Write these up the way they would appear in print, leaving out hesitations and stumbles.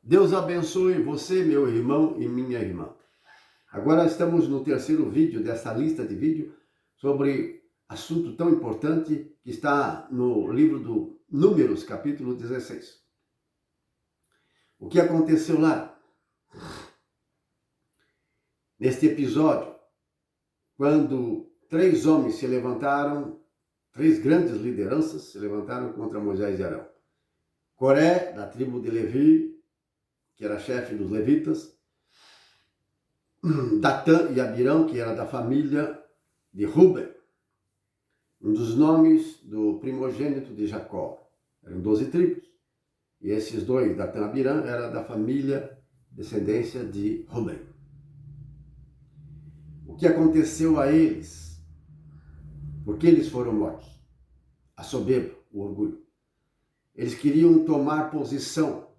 Deus abençoe você, meu irmão e minha irmã. Agora estamos no terceiro vídeo dessa lista de vídeos sobre assunto tão importante que está no livro do Números, capítulo 16. O que aconteceu lá? Neste episódio, quando três homens se levantaram, três grandes lideranças se levantaram contra Moisés e Arão. Coré, da tribo de Levi, que era chefe dos levitas, Datã e Abirão, que era da família de Ruben, um dos nomes do primogênito de Jacó. Eram 12 tribos. E esses dois, Datã e Abirão, eram da família, descendência de Ruben. O que aconteceu a eles? Por que eles foram mortos? A soberba, o orgulho. Eles queriam tomar posição.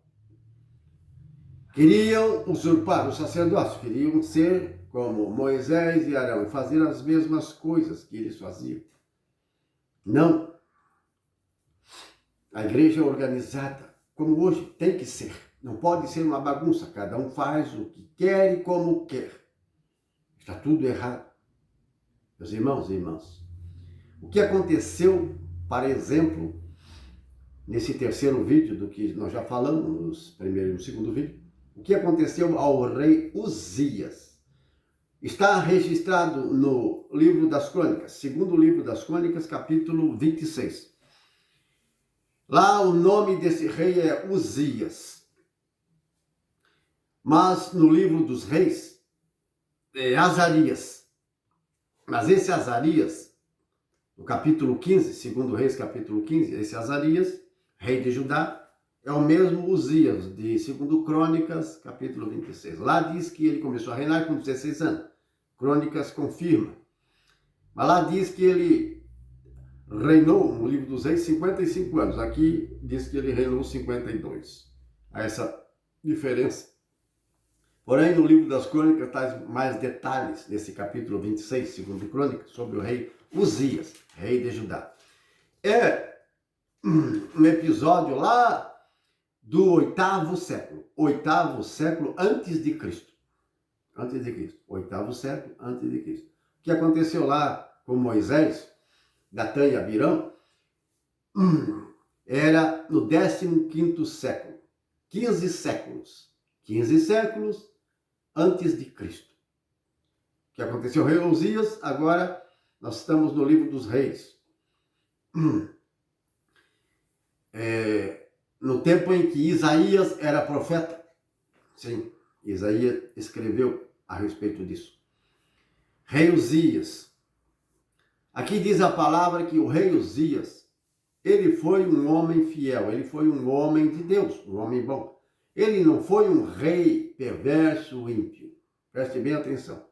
Queriam usurpar o sacerdócio, queriam ser como Moisés e Arão e fazer as mesmas coisas que eles faziam. Não. A igreja é organizada, como hoje tem que ser. Não pode ser uma bagunça, cada um faz o que quer e como quer. Está tudo errado. Meus irmãos e irmãs, o que aconteceu, por exemplo, nesse terceiro vídeo do que nós já falamos, no segundo vídeo, o que aconteceu ao rei Uzias? Está registrado no livro das Crônicas, segundo livro das Crônicas, capítulo 26. Lá o nome desse rei é Uzias. Mas no livro dos reis é Azarias. Mas esse Azarias, no capítulo 15, segundo Reis, capítulo 15, esse Azarias, rei de Judá, é o mesmo Uzias, de 2 Crônicas, capítulo 26. Lá diz que ele começou a reinar com 16 anos. Crônicas confirma. Mas lá diz que ele reinou, no livro dos reis, 55 anos. Aqui diz que ele reinou 52. Há essa diferença. Porém, no livro das Crônicas traz mais detalhes nesse capítulo 26, segundo Crônicas, sobre o rei Uzias, rei de Judá. É um episódio lá do 8º século. 8º século antes de Cristo. Antes de Cristo. 8º século antes de Cristo. O que aconteceu lá com Moisés, Datã e Abirão, era no 15º século. 15 séculos. 15 séculos antes de Cristo. O que aconteceu? O rei Uzias, agora nós estamos no livro dos reis. No tempo em que Isaías era profeta. Sim, Isaías escreveu a respeito disso. Rei Uzias. Aqui diz a palavra que o rei Uzias, ele foi um homem fiel, ele foi um homem de Deus, um homem bom. Ele não foi um rei perverso, ímpio. Preste bem atenção.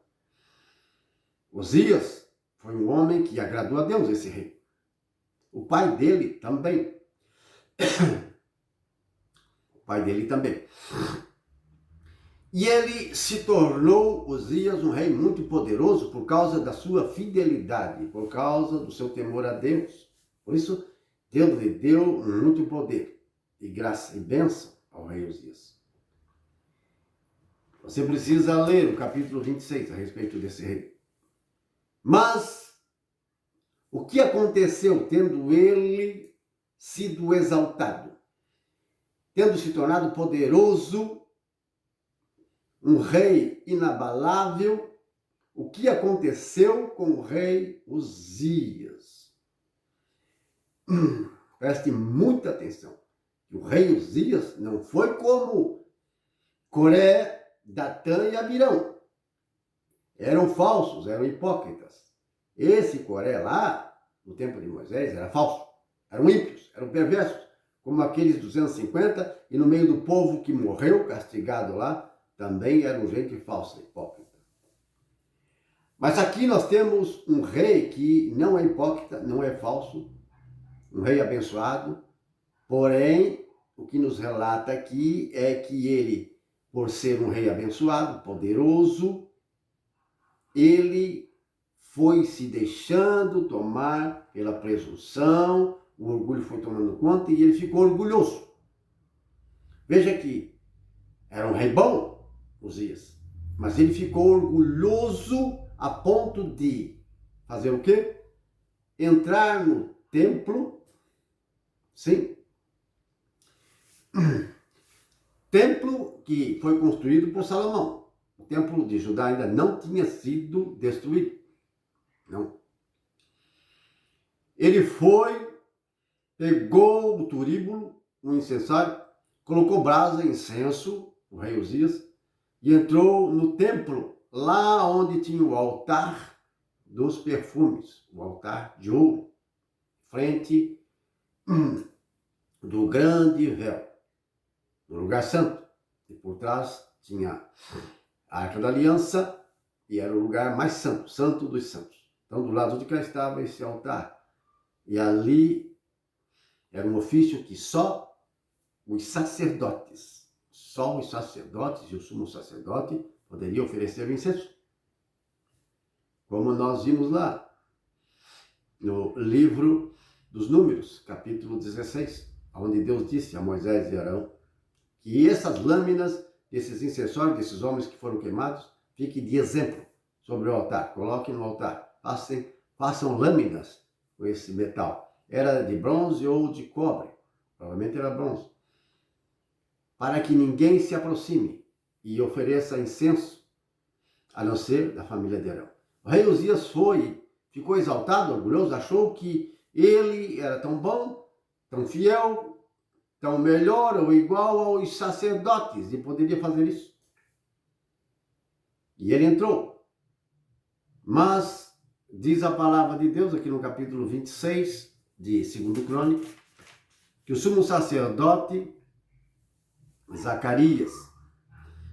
Uzias foi um homem que agradou a Deus, esse rei. O pai dele também. O pai dele também. E ele se tornou, Uzias, um rei muito poderoso por causa da sua fidelidade, por causa do seu temor a Deus. Por isso, Deus lhe deu muito poder e graça e bênção ao rei Uzias. Você precisa ler o capítulo 26 a respeito desse rei. Mas, o que aconteceu tendo ele sido exaltado? Tendo se tornado poderoso, um rei inabalável, o que aconteceu com o rei Uzias? Preste muita atenção. O rei Uzias não foi como Coré, Datã e Abirão. Eram falsos, eram hipócritas. Esse Coré lá, no tempo de Moisés, era falso. Eram ímpios, eram perversos, como aqueles 250, e no meio do povo que morreu, castigado lá, também eram gente falsa, hipócrita. Mas aqui nós temos um rei que não é hipócrita, não é falso, um rei abençoado, porém, o que nos relata aqui é que ele, por ser um rei abençoado, poderoso, ele foi se deixando tomar pela presunção, o orgulho foi tomando conta e ele ficou orgulhoso. Veja aqui, Era um rei bom, Uzias. Mas ele ficou orgulhoso a ponto de fazer o quê? Entrar no templo, sim, templo que foi construído por Salomão. O templo de Judá ainda não tinha sido destruído. Não. Ele foi, pegou o turíbulo, um incensário, colocou brasa, incenso, o rei Uzias, e entrou no templo, lá onde tinha o altar dos perfumes, o altar de ouro, frente do grande véu, no lugar santo. E por trás tinha a Arca da Aliança, e era o lugar mais santo, santo dos santos. Então, do lado de cá estava esse altar. E ali era um ofício que só os sacerdotes e o sumo sacerdote poderiam oferecer o incenso. Como nós vimos lá no livro dos Números, capítulo 16, onde Deus disse a Moisés e Arão que essas lâminas, esses incensórios, desses homens que foram queimados, fiquem de exemplo sobre o altar. Coloquem no altar, façam lâminas com esse metal. Era de bronze ou de cobre, provavelmente era bronze, para que ninguém se aproxime e ofereça incenso, a não ser da família de Arão. O rei Uzias ficou exaltado, orgulhoso, achou que ele era tão bom, tão fiel, tão melhor ou igual aos sacerdotes, e poderia fazer isso. E ele entrou. Mas diz a palavra de Deus aqui no capítulo 26 de 2 Crônicas, que o sumo sacerdote Zacarias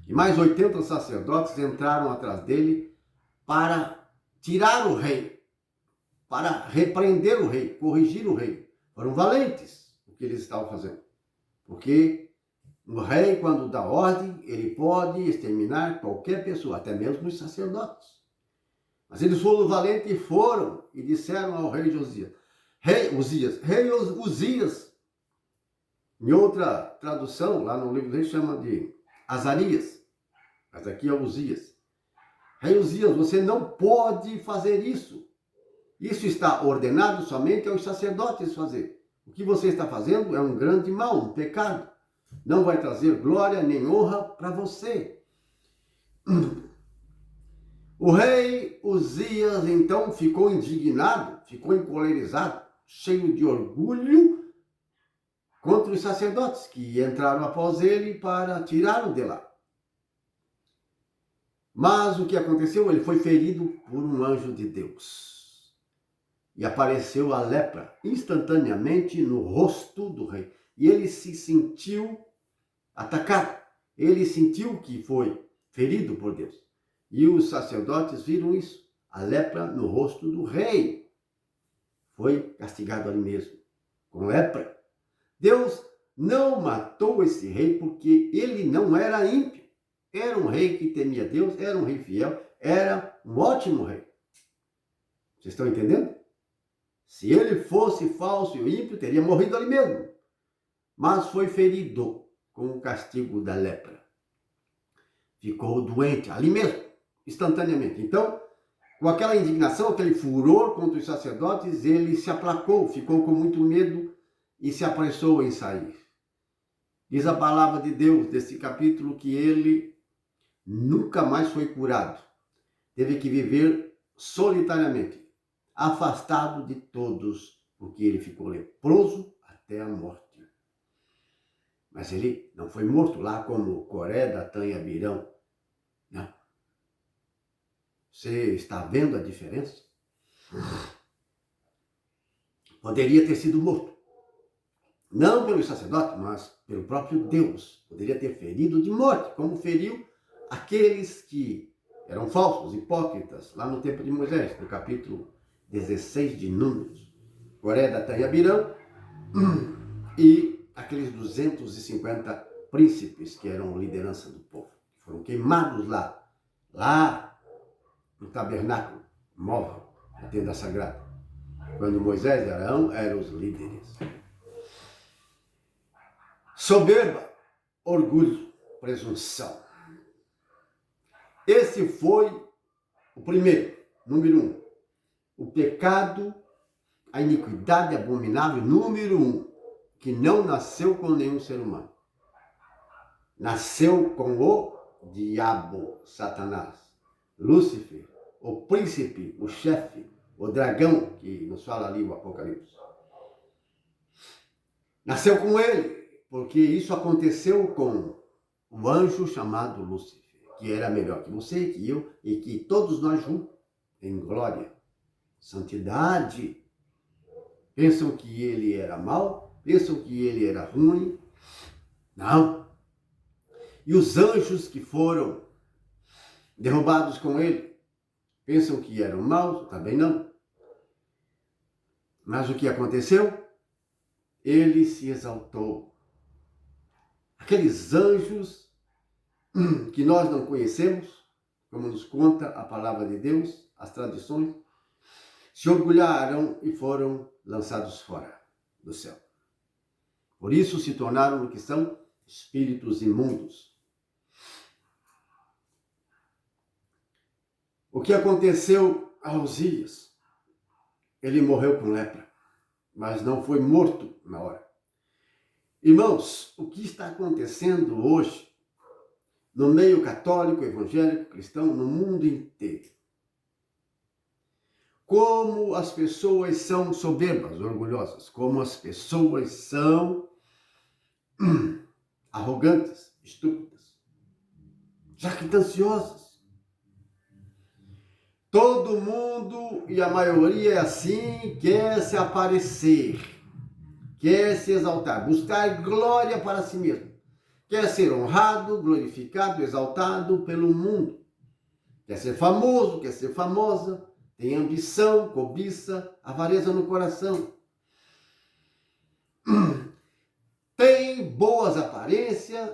e mais 80 sacerdotes entraram atrás dele para tirar o rei, para repreender o rei, corrigir o rei. Foram valentes o que eles estavam fazendo. Porque o rei, quando dá ordem, ele pode exterminar qualquer pessoa, até mesmo os sacerdotes. Mas eles foram valentes e foram e disseram ao rei Uzias, em outra tradução, lá no livro dele chama de Azarias, mas aqui é Uzias. Rei Uzias, você não pode fazer isso. Isso está ordenado somente aos sacerdotes fazer. O que você está fazendo é um grande mal, um pecado. Não vai trazer glória nem honra para você. O rei Uzias, então, ficou indignado, ficou encolerizado, cheio de orgulho contra os sacerdotes que entraram após ele para tirá-lo de lá. Mas o que aconteceu? Ele foi ferido por um anjo de Deus. E apareceu a lepra instantaneamente no rosto do rei. E ele se sentiu atacado. Ele sentiu que foi ferido por Deus. E os sacerdotes viram isso. A lepra no rosto do rei. Foi castigado ali mesmo, com lepra. Deus não matou esse rei porque ele não era ímpio. Era um rei que temia Deus, era um rei fiel, era um ótimo rei. Vocês estão entendendo? Se ele fosse falso e ímpio, teria morrido ali mesmo. Mas foi ferido com o castigo da lepra. Ficou doente ali mesmo, instantaneamente. Então, com aquela indignação, aquele furor contra os sacerdotes, ele se aplacou, ficou com muito medo e se apressou em sair. Diz a palavra de Deus desse capítulo que ele nunca mais foi curado. Teve que viver solitariamente, afastado de todos, porque ele ficou leproso até a morte. Mas ele não foi morto lá como Coré, Datã e Abirão. Não. Você está vendo a diferença? Poderia ter sido morto. Não pelos sacerdotes, mas pelo próprio Deus. Poderia ter ferido de morte, como feriu aqueles que eram falsos, hipócritas, lá no tempo de Moisés, no capítulo 16 de Números. Coré, Datã e Abirão e aqueles 250 príncipes que eram liderança do povo. Foram queimados lá no tabernáculo móvel, na tenda sagrada, quando Moisés e Arão eram os líderes. Soberba, orgulho. presunção. Esse foi o primeiro, número 1. O pecado, a iniquidade abominável, número 1, que não nasceu com nenhum ser humano. Nasceu com o diabo, Satanás, Lúcifer, o príncipe, o chefe, o dragão, que nos fala ali o Apocalipse. Nasceu com ele, porque isso aconteceu com o anjo chamado Lúcifer, que era melhor que você, que eu, e que todos nós juntos, em glória, santidade. Pensam que ele era mau, pensam que ele era ruim. Não. E os anjos que foram derrubados com ele, pensam que eram maus? Também não. Mas o que aconteceu? Ele se exaltou. Aqueles anjos que nós não conhecemos, como nos conta a palavra de Deus, as tradições, se orgulharam e foram lançados fora do céu. Por isso se tornaram o que são espíritos imundos. O que aconteceu a Uzias? Ele morreu com lepra, mas não foi morto na hora. Irmãos, o que está acontecendo hoje no meio católico, evangélico, cristão, no mundo inteiro? Como as pessoas são soberbas, orgulhosas, como as pessoas são arrogantes, estúpidas, jactanciosas. Todo mundo, e a maioria é assim, quer se aparecer, quer se exaltar, buscar glória para si mesmo. Quer ser honrado, glorificado, exaltado pelo mundo. Quer ser famoso, quer ser famosa, tem ambição, cobiça, avareza no coração. Tem boas aparências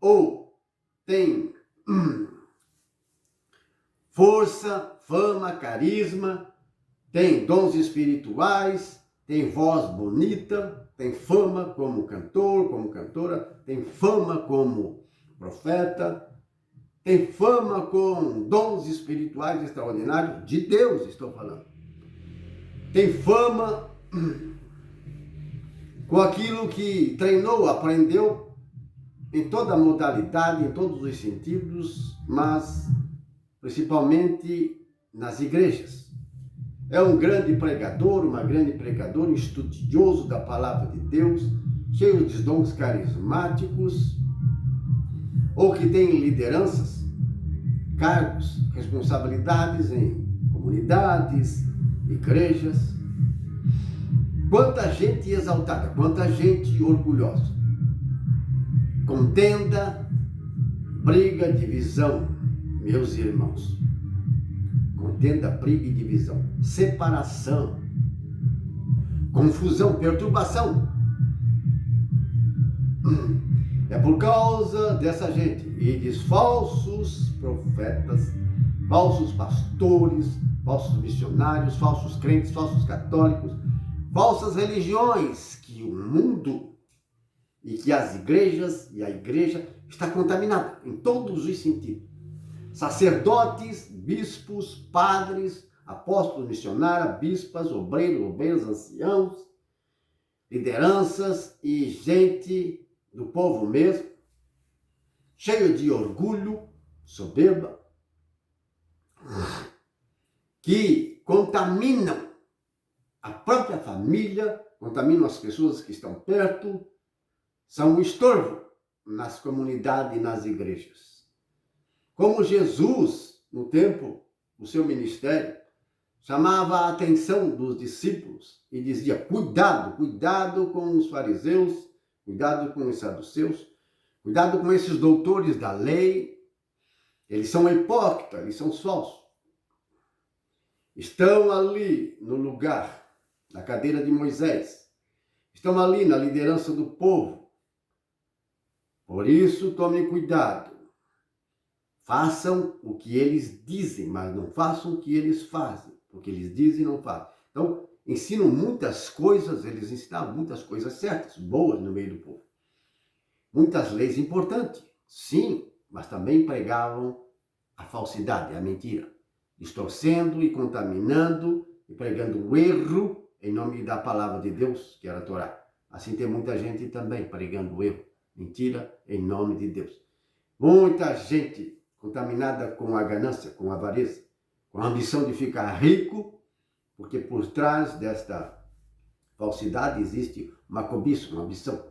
ou tem força, fama, carisma, tem dons espirituais, tem voz bonita, tem fama como cantor, como cantora, tem fama como profeta, tem fama com dons espirituais extraordinários, de Deus estou falando. Tem fama com aquilo que treinou, aprendeu em toda a modalidade, em todos os sentidos, mas principalmente nas igrejas. É um grande pregador, uma grande pregadora, um estudioso da palavra de Deus, cheio de dons carismáticos, ou que tem lideranças, cargos, responsabilidades em comunidades, igrejas. Quanta gente exaltada, quanta gente orgulhosa. Contenda, briga, divisão, meus irmãos. Contenda, briga e divisão. Separação, confusão, perturbação. É por causa dessa gente e de falsos profetas, falsos pastores, falsos missionários, falsos crentes, falsos católicos, falsas religiões que o mundo e que as igrejas e a igreja está contaminada em todos os sentidos. Sacerdotes, bispos, padres, apóstolos, missionários, bispas, obreiros, anciãos, lideranças e gente do povo mesmo, cheio de orgulho, soberba, que contaminam a própria família, contaminam as pessoas que estão perto, são um estorvo nas comunidades e nas igrejas. Como Jesus, no tempo do seu ministério, chamava a atenção dos discípulos e dizia: cuidado, cuidado com os fariseus, cuidado com os saduceus, cuidado com esses doutores da lei, eles são hipócritas, eles são falsos. Estão ali no lugar, na cadeira de Moisés, estão ali na liderança do povo. Por isso, tomem cuidado. Façam o que eles dizem, mas não façam o que eles fazem. O que eles dizem, não fazem. Então, ensinam muitas coisas, eles ensinavam muitas coisas certas, boas no meio do povo. Muitas leis importantes, Sim, mas também pregavam a falsidade, a mentira, distorcendo e contaminando e pregando o erro em nome da palavra de Deus, que era a Torá. Assim tem muita gente também pregando o erro, mentira em nome de Deus. Muita gente contaminada com a ganância, com a avareza, com a ambição de ficar rico, porque por trás desta falsidade existe uma cobiça, uma ambição,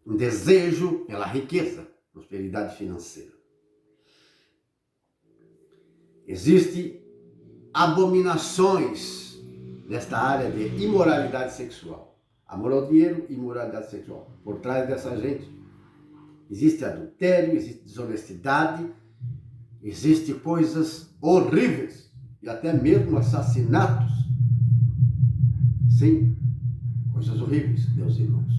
um desejo pela riqueza, prosperidade financeira. Existem abominações nesta área de imoralidade sexual. Amor ao dinheiro e imoralidade sexual. Por trás dessa gente existe adultério, existe desonestidade, existe coisas horríveis e até mesmo assassinatos. Sim, coisas horríveis, meus irmãos.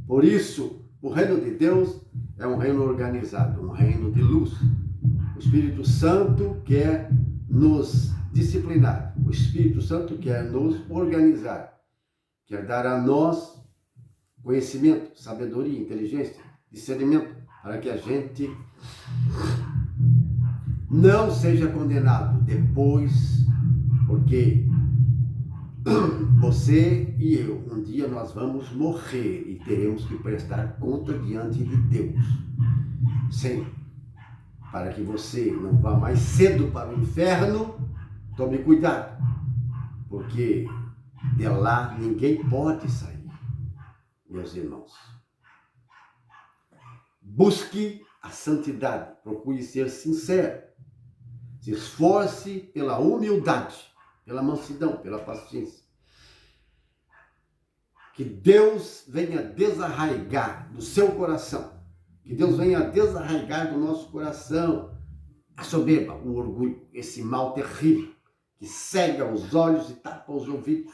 Por isso, o reino de Deus é um reino organizado, um reino de luz. O Espírito Santo quer nos disciplinar. O Espírito Santo quer nos organizar. Quer dar a nós conhecimento, sabedoria, inteligência, discernimento, para que a gente não seja condenado depois, porque você e eu, um dia nós vamos morrer e teremos que prestar conta diante de Deus. Sim, para que você não vá mais cedo para o inferno, tome cuidado, porque de lá ninguém pode sair, meus irmãos. Busque a santidade, procure ser sincero, se esforce pela humildade, pela mansidão, pela paciência. Que Deus venha desarraigar do seu coração, que Deus venha desarraigar do nosso coração a soberba, o orgulho, esse mal terrível que cega os olhos e tapa os ouvidos.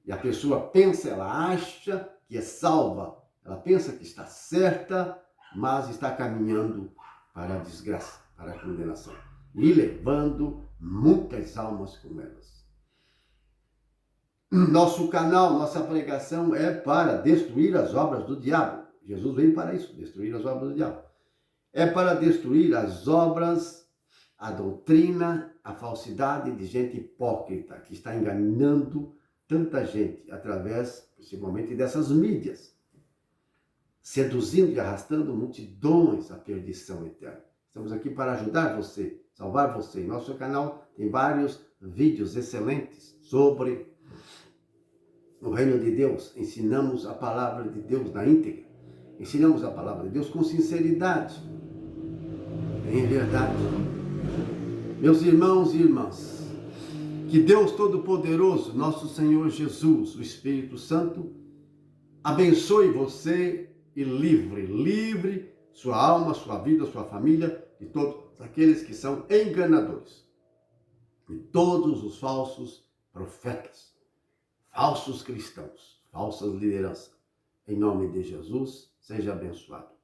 E a pessoa pensa, ela acha que é salva, ela pensa que está certa, mas está caminhando para a desgraça, para a condenação e levando muitas almas com elas. Nosso canal, nossa pregação é para destruir as obras do diabo. Jesus veio para isso, destruir as obras do diabo. É para destruir as obras, a doutrina, a falsidade de gente hipócrita que está enganando tanta gente através, principalmente, dessas mídias, seduzindo e arrastando multidões à perdição eterna. Estamos aqui para ajudar você, salvar você. Em nosso canal tem vários vídeos excelentes sobre o reino de Deus. Ensinamos a palavra de Deus na íntegra. Ensinamos a palavra de Deus com sinceridade, em verdade. Meus irmãos e irmãs, que Deus Todo-Poderoso, nosso Senhor Jesus, o Espírito Santo, abençoe você e livre sua alma, sua vida, sua família, de todos aqueles que são enganadores, de todos os falsos profetas, falsos cristãos, falsas lideranças. Em nome de Jesus, seja abençoado.